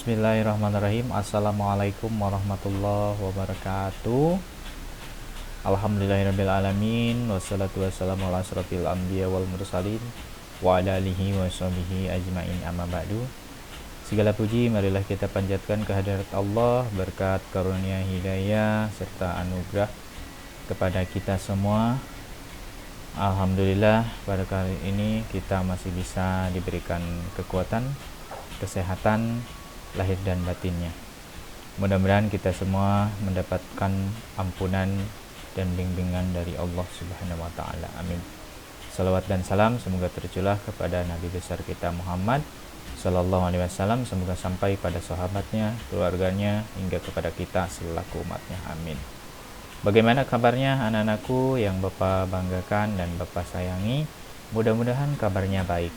Bismillahirrahmanirrahim. Assalamualaikum warahmatullahi wabarakatuh. Alhamdulillahirrabbilalamin. Wassalatu wassalamu ala asrafil anbiya wal mursalin wa ala alihi wa sahbihi ajma'in, amma ba'du. Segala puji marilah kita panjatkan kehadirat Allah, berkat karunia hidayah serta anugerah kepada kita semua. Alhamdulillah pada kali ini kita masih bisa diberikan kekuatan, kesehatan lahir dan batinnya. Mudah-mudahan kita semua mendapatkan ampunan dan bimbingan dari Allah Subhanahu wa taala. Amin. Salawat dan salam semoga tercurah kepada Nabi besar kita Muhammad sallallahu alaihi wasallam, semoga sampai pada sahabatnya, keluarganya hingga kepada kita selaku umatnya. Amin. Bagaimana kabarnya anak-anakku yang Bapak banggakan dan Bapak sayangi? Mudah-mudahan kabarnya baik.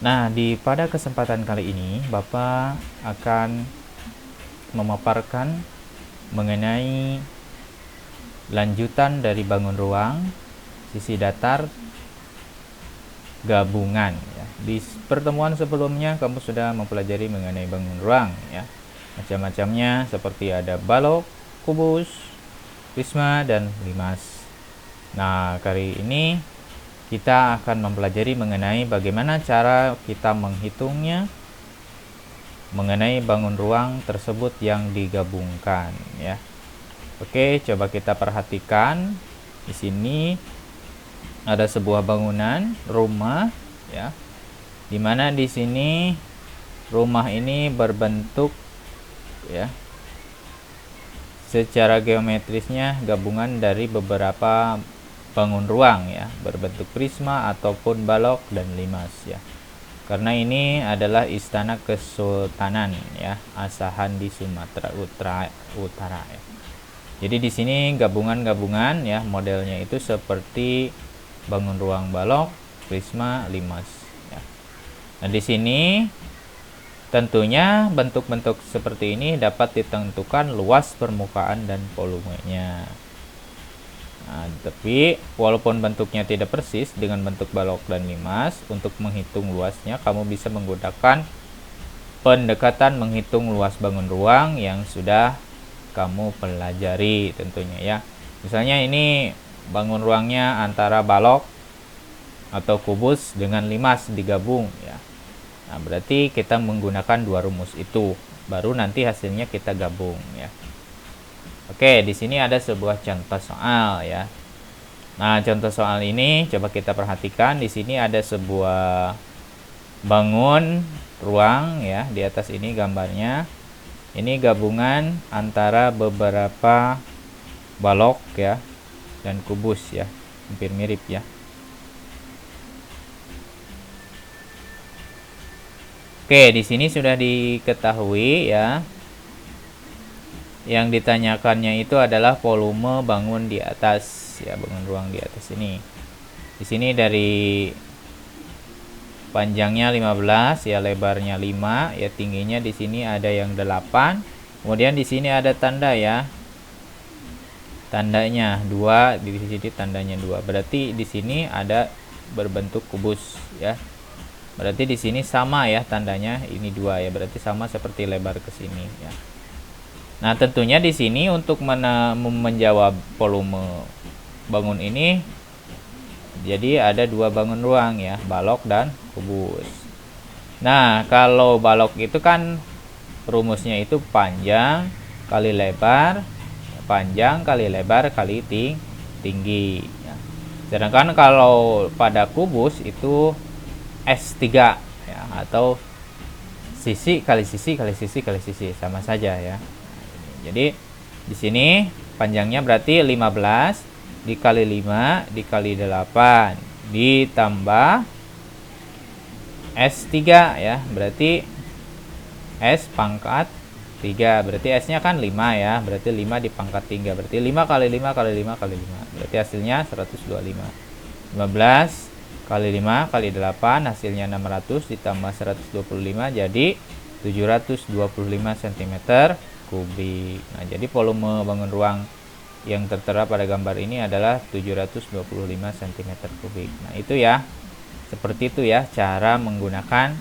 Nah, pada kesempatan kali ini Bapak akan memaparkan mengenai lanjutan dari bangun ruang sisi datar gabungan ya. Di pertemuan sebelumnya kamu sudah mempelajari mengenai bangun ruang ya. Macam-macamnya seperti ada balok, kubus, prisma dan limas. Nah, kali ini kita akan mempelajari mengenai bagaimana cara kita menghitungnya mengenai bangun ruang tersebut yang digabungkan ya. Oke, coba kita perhatikan. Di sini ada sebuah bangunan rumah ya. Dimana di sini rumah ini berbentuk ya, secara geometrisnya gabungan dari beberapa bangun ruang ya, berbentuk prisma ataupun balok dan limas ya. Karena ini adalah istana kesultanan ya, Asahan di Sumatera Utara ya. Jadi di sini gabungan-gabungan ya, modelnya itu seperti bangun ruang balok, prisma, limas ya. Nah, di sini tentunya bentuk-bentuk seperti ini dapat ditentukan luas permukaan dan volumenya. Nah, tapi walaupun bentuknya tidak persis dengan bentuk balok dan limas, untuk menghitung luasnya kamu bisa menggunakan pendekatan menghitung luas bangun ruang yang sudah kamu pelajari tentunya ya. Misalnya ini bangun ruangnya antara balok atau kubus dengan limas digabung ya. Nah, berarti kita menggunakan dua rumus itu, baru nanti hasilnya kita gabung ya. Oke, di sini ada sebuah contoh soal ya. Nah, contoh soal ini coba kita perhatikan. Di sini ada sebuah bangun ruang ya. Di atas ini gambarnya. Ini gabungan antara beberapa balok ya dan kubus ya. Hampir mirip ya. Oke, di sini sudah diketahui ya. Yang ditanyakannya itu adalah volume bangun di atas ya, bangun ruang di atas ini. Di sini dari panjangnya 15 ya, lebarnya 5 ya, tingginya di sini ada yang 8. Kemudian di sini ada tanda ya. Tandanya 2, di sini tandanya 2. Berarti di sini ada berbentuk kubus ya. Berarti di sini sama ya tandanya, ini 2 ya, berarti sama seperti lebar ke sini ya. Nah, tentunya di sini untuk menjawab volume bangun ini, jadi ada dua bangun ruang ya, balok dan kubus. Nah, kalau balok itu kan rumusnya itu panjang kali lebar, panjang kali lebar kali tinggi ya. Sedangkan kalau pada kubus itu S3 ya, atau sisi kali sisi kali sisi kali sisi, sama saja ya. Jadi di sini panjangnya berarti 15 dikali 5 dikali 8 ditambah S3 ya, berarti S pangkat 3, berarti S nya kan 5 ya, berarti 5 dipangkat 3, berarti 5 kali 5 kali 5 kali 5, berarti hasilnya 125. 15 kali 5 kali 8 hasilnya 600 ditambah 125 jadi 725 cm kubik. Nah, jadi volume bangun ruang yang tertera pada gambar ini adalah 725 cm kubik. Nah, itu ya. Seperti itu ya cara menggunakan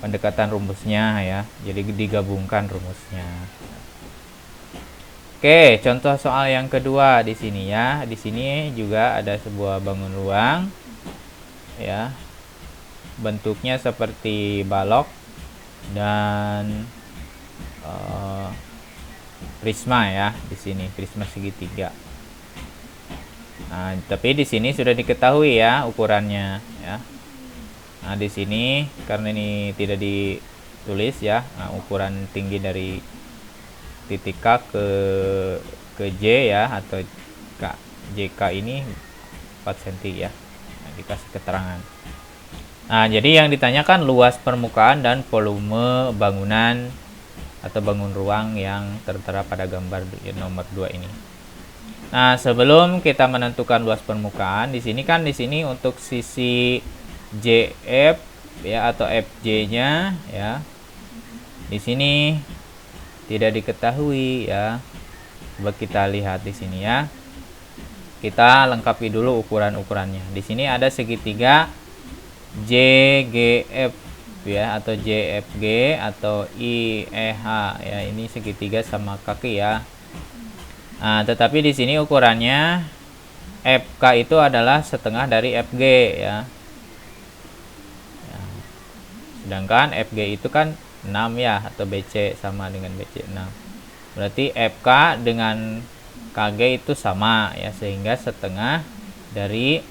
pendekatan rumusnya ya. Jadi digabungkan rumusnya. Oke, contoh soal yang kedua di sini ya. Di sini juga ada sebuah bangun ruang ya. Bentuknya seperti balok dan prisma ya. Di sini prisma segitiga. Nah, tapi di sini sudah diketahui ya ukurannya ya. Nah, di sini karena ini tidak ditulis ya, nah, ukuran tinggi dari titik K ke J ya, atau JK ini 4 cm ya. Nah, dikasih keterangan. Nah, jadi yang ditanyakan luas permukaan dan volume bangunan atau bangun ruang yang tertera pada gambar nomor 2 ini. Nah, sebelum kita menentukan luas permukaan, di sini untuk sisi JF ya atau FJ-nya ya. Di sini tidak diketahui ya. Coba kita lihat di sini ya. Kita lengkapi dulu ukuran-ukurannya. Di sini ada segitiga JGF ya, atau JFG atau IEH ya. Ini segitiga sama kaki ya. Nah, tetapi di sini ukurannya FK itu adalah setengah dari FG ya. Sedangkan FG itu kan 6 ya, atau BC sama dengan BC 6. Berarti FK dengan KG itu sama ya, sehingga setengah dari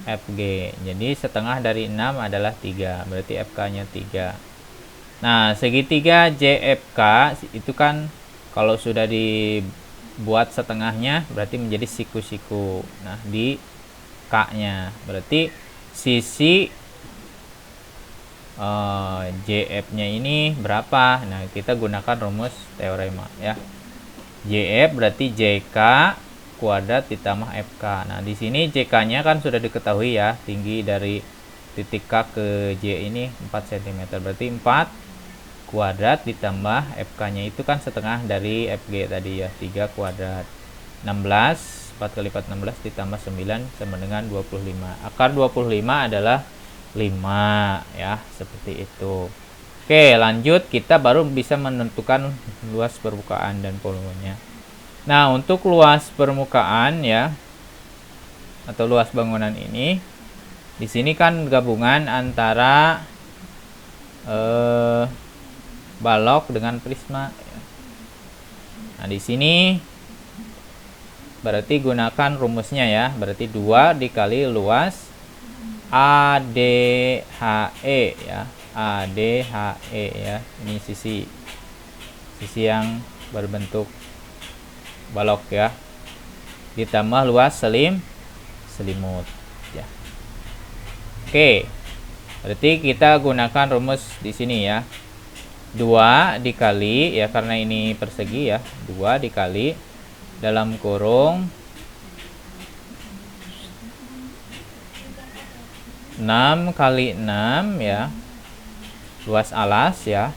FG. Jadi setengah dari 6 adalah 3, berarti FK-nya 3. Nah, segitiga JFK itu kan kalau sudah dibuat setengahnya berarti menjadi siku-siku. Nah, di K-nya berarti sisi JF-nya ini berapa? Nah, kita gunakan rumus teorema ya. JF berarti JK kuadrat ditambah FK. Nah, di sini JK-nya kan sudah diketahui ya, tinggi dari titik K ke J ini 4 cm. Berarti 4 kuadrat ditambah FK-nya itu kan setengah dari FG tadi ya, 3 kuadrat. 16, 4 kali 4 16 ditambah 9 sama dengan 25. Akar 25 adalah 5 ya, seperti itu. Oke, lanjut, kita baru bisa menentukan luas permukaan dan volumenya. Nah, untuk luas permukaan ya atau luas bangunan ini, di sini kan gabungan antara balok dengan prisma ya. Nah, di sini berarti gunakan rumusnya ya, berarti 2 dikali luas ADHE ya, ADHE ya. Ini sisi yang berbentuk balok ya, ditambah luas selimut ya. Oke, berarti kita gunakan rumus di sini ya, 2 dikali ya, karena ini persegi ya, 2 dikali dalam kurung 6 kali 6 ya, luas alas ya,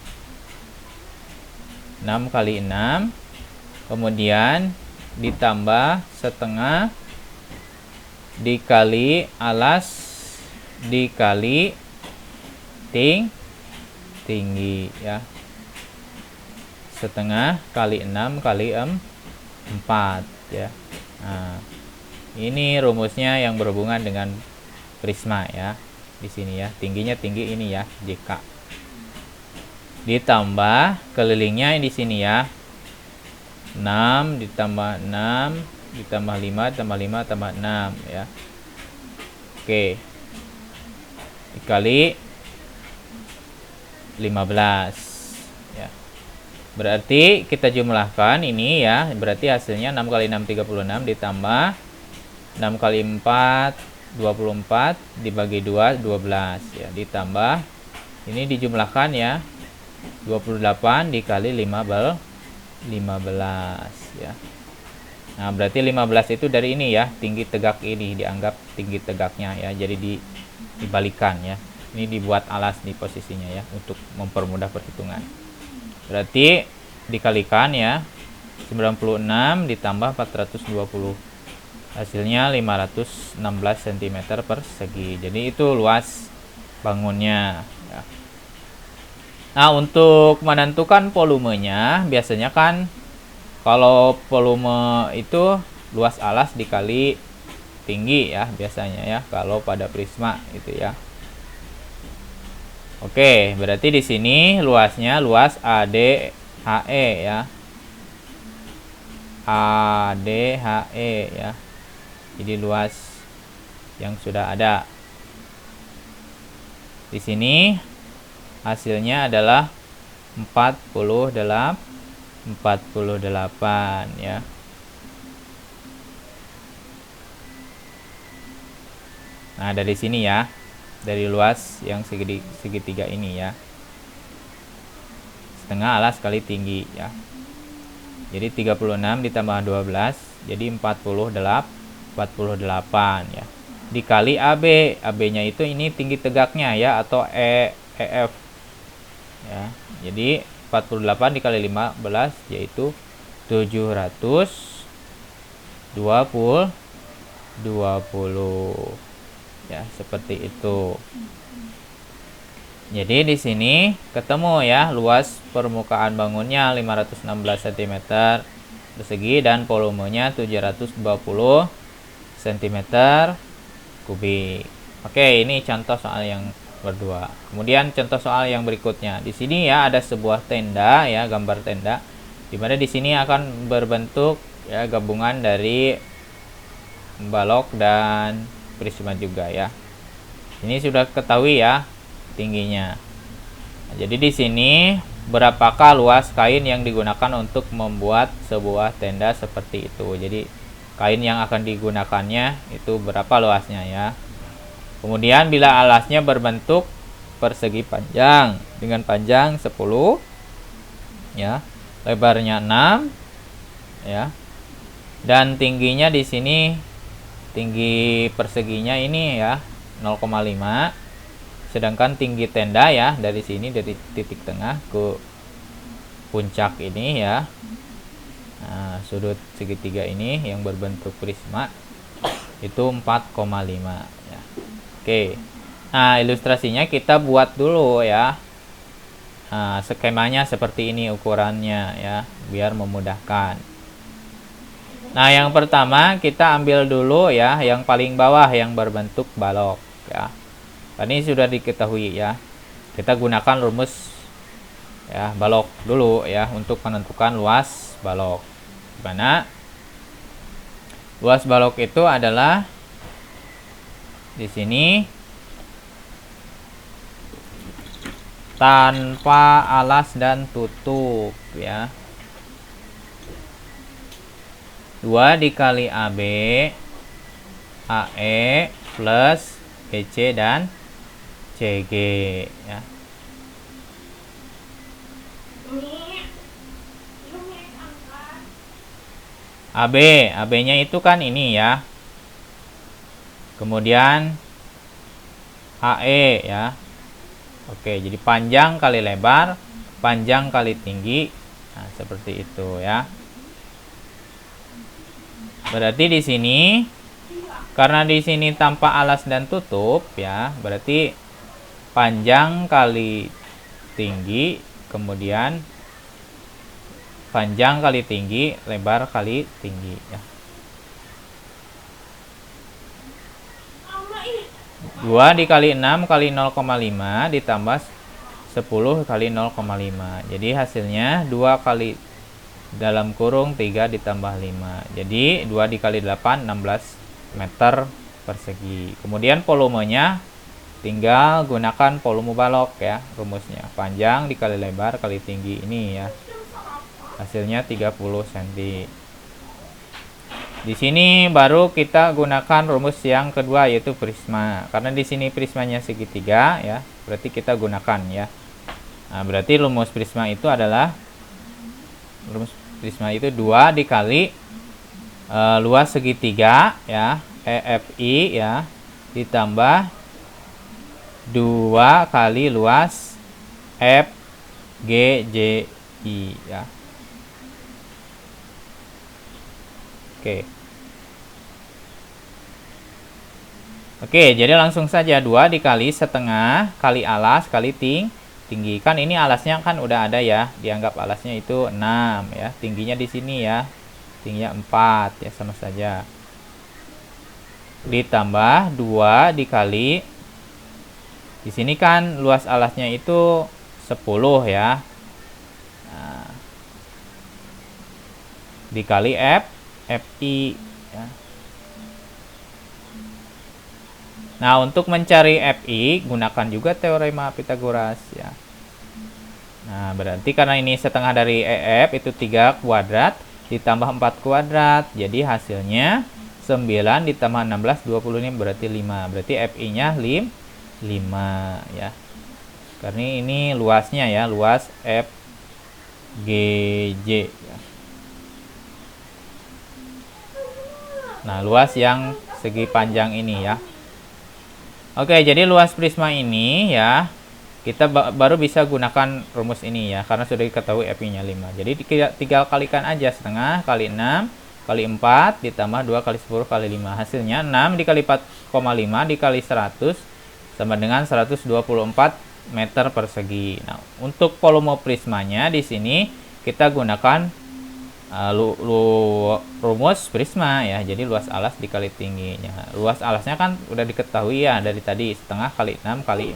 6 kali 6, kemudian ditambah setengah dikali alas dikali tinggi ya, setengah kali 6 kali 4 ya. Nah, ini rumusnya yang berhubungan dengan prisma ya. Di sini ya, tingginya tinggi ini ya, JK. Ditambah kelilingnya di sini ya. 6 ditambah 6 ditambah 5 tambah 5 tambah 6 ya. Oke. Dikali 15 ya. Berarti kita jumlahkan ini ya, berarti hasilnya 6 kali 6 36 ditambah 6 kali 4 24 dibagi 2 12 ya, ditambah ini dijumlahkan ya, 28 dikali 15 ya. Nah, berarti 15 itu dari ini ya, tinggi tegak ini dianggap tinggi tegaknya ya, jadi dibalikan ya. Ini dibuat alas di posisinya ya untuk mempermudah perhitungan. Berarti dikalikan ya, 96 ditambah 420, hasilnya 516 cm persegi. Jadi itu luas bangunnya ya. Nah, untuk menentukan volumenya, biasanya kan kalau volume itu luas alas dikali tinggi ya, biasanya ya, kalau pada prisma itu ya. Oke, berarti di sini luasnya luas ADHE ya. ADHE ya. Jadi luas yang sudah ada. Di sini hasilnya adalah 48 ya. Nah, dari sini ya. Dari luas yang segitiga ini ya. Setengah alas kali tinggi ya. Jadi 36 ditambah 12 jadi 48 ya. Dikali AB. AB-nya itu ini tinggi tegaknya ya, atau EF ya. Jadi 48 dikali 15 yaitu 720 ya, seperti itu. Jadi di sini ketemu ya, luas permukaan bangunnya 516 cm persegi dan volumenya 720 cm kubik. Oke, ini contoh soal yang berdua. Kemudian contoh soal yang berikutnya. Di sini ya ada sebuah tenda ya, gambar tenda. Dimana di sini akan berbentuk ya gabungan dari balok dan prisma juga ya. Ini sudah ketahui ya tingginya. Nah, jadi di sini berapakah luas kain yang digunakan untuk membuat sebuah tenda seperti itu. Jadi kain yang akan digunakannya itu berapa luasnya ya. Kemudian bila alasnya berbentuk persegi panjang dengan panjang 10 ya, lebarnya 6 ya. Dan tingginya di sini, tinggi perseginya ini ya 0,5. Sedangkan tinggi tenda ya dari sini, dari titik tengah ke puncak ini ya, nah, sudut segitiga ini yang berbentuk prisma itu 4,5 ya. Oke, nah ilustrasinya kita buat dulu ya. Nah, skemanya seperti ini ukurannya ya, biar memudahkan. Nah, yang pertama kita ambil dulu ya yang paling bawah yang berbentuk balok ya. Ini sudah diketahui ya. Kita gunakan rumus ya balok dulu ya untuk menentukan luas balok. Dimana luas balok itu adalah di sini tanpa alas dan tutup ya. 2 dikali AB AE plus BC dan CG ya. AB-nya itu kan ini ya. Kemudian AE ya. Oke, jadi panjang kali lebar, panjang kali tinggi. Nah, seperti itu ya. Berarti di sini karena di sini tanpa alas dan tutup ya, berarti panjang kali tinggi, kemudian panjang kali tinggi, lebar kali tinggi ya. 2 dikali 6 kali 0,5 ditambah 10 kali 0,5. Jadi hasilnya 2 kali dalam kurung 3 ditambah 5. Jadi 2 dikali 8 16 meter persegi. Kemudian volumenya tinggal gunakan volume balok ya, rumusnya panjang dikali lebar kali tinggi ini ya. Hasilnya 30 cm. Di sini baru kita gunakan rumus yang kedua yaitu prisma. Karena di sini prismanya segitiga ya, berarti kita gunakan ya. Nah, berarti rumus prisma itu adalah rumus prisma itu 2 dikali luas segitiga ya, EFI ya, ditambah 2 kali luas FGJI ya. Oke. Oke, jadi langsung saja 2 dikali setengah kali alas kali tinggi. Kan ini alasnya kan udah ada ya, dianggap alasnya itu 6 ya. Tingginya di sini ya, tingginya 4 ya, sama saja. Ditambah 2 dikali, di sini kan luas alasnya itu 10 ya. Nah, dikali FI ya. Nah, untuk mencari FI, gunakan juga teorema Pythagoras ya. Nah, berarti karena ini setengah dari EF itu 3 kuadrat ditambah 4 kuadrat. Jadi hasilnya 9 ditambah 16, 20 ini berarti 5. Berarti FI-nya 5 ya. Karena ini luasnya ya, luas FGJ ya. Nah, luas yang segi panjang ini ya. Oke, jadi luas prisma ini ya, kita baru bisa gunakan rumus ini ya, karena sudah diketahui FI-nya 5. Jadi tinggal kalikan aja, setengah kali 6 kali 4 ditambah 2 kali 10 kali 5. Hasilnya 6 dikali 4,5 dikali 100 sama dengan 124 meter persegi. Nah, untuk volume prismanya di sini kita gunakan rumus prisma ya. Jadi luas alas dikali tingginya. Luas alasnya kan udah diketahui ya dari tadi, setengah kali 6 kali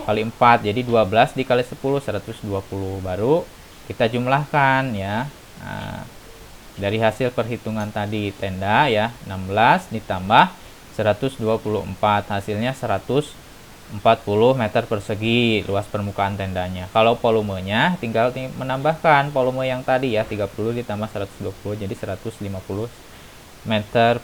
4. Jadi 12 dikali 10 120. Baru kita jumlahkan ya. Nah, dari hasil perhitungan tadi tenda ya, 16 ditambah 124, hasilnya 140 meter persegi luas permukaan tendanya. Kalau volumenya tinggal menambahkan volume yang tadi ya, 30 ditambah 120 jadi 150 meter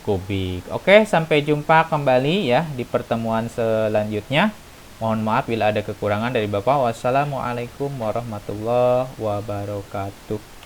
kubik. Oke, sampai jumpa kembali ya di pertemuan selanjutnya. Mohon maaf bila ada kekurangan dari Bapak. Wassalamualaikum warahmatullahi wabarakatuh.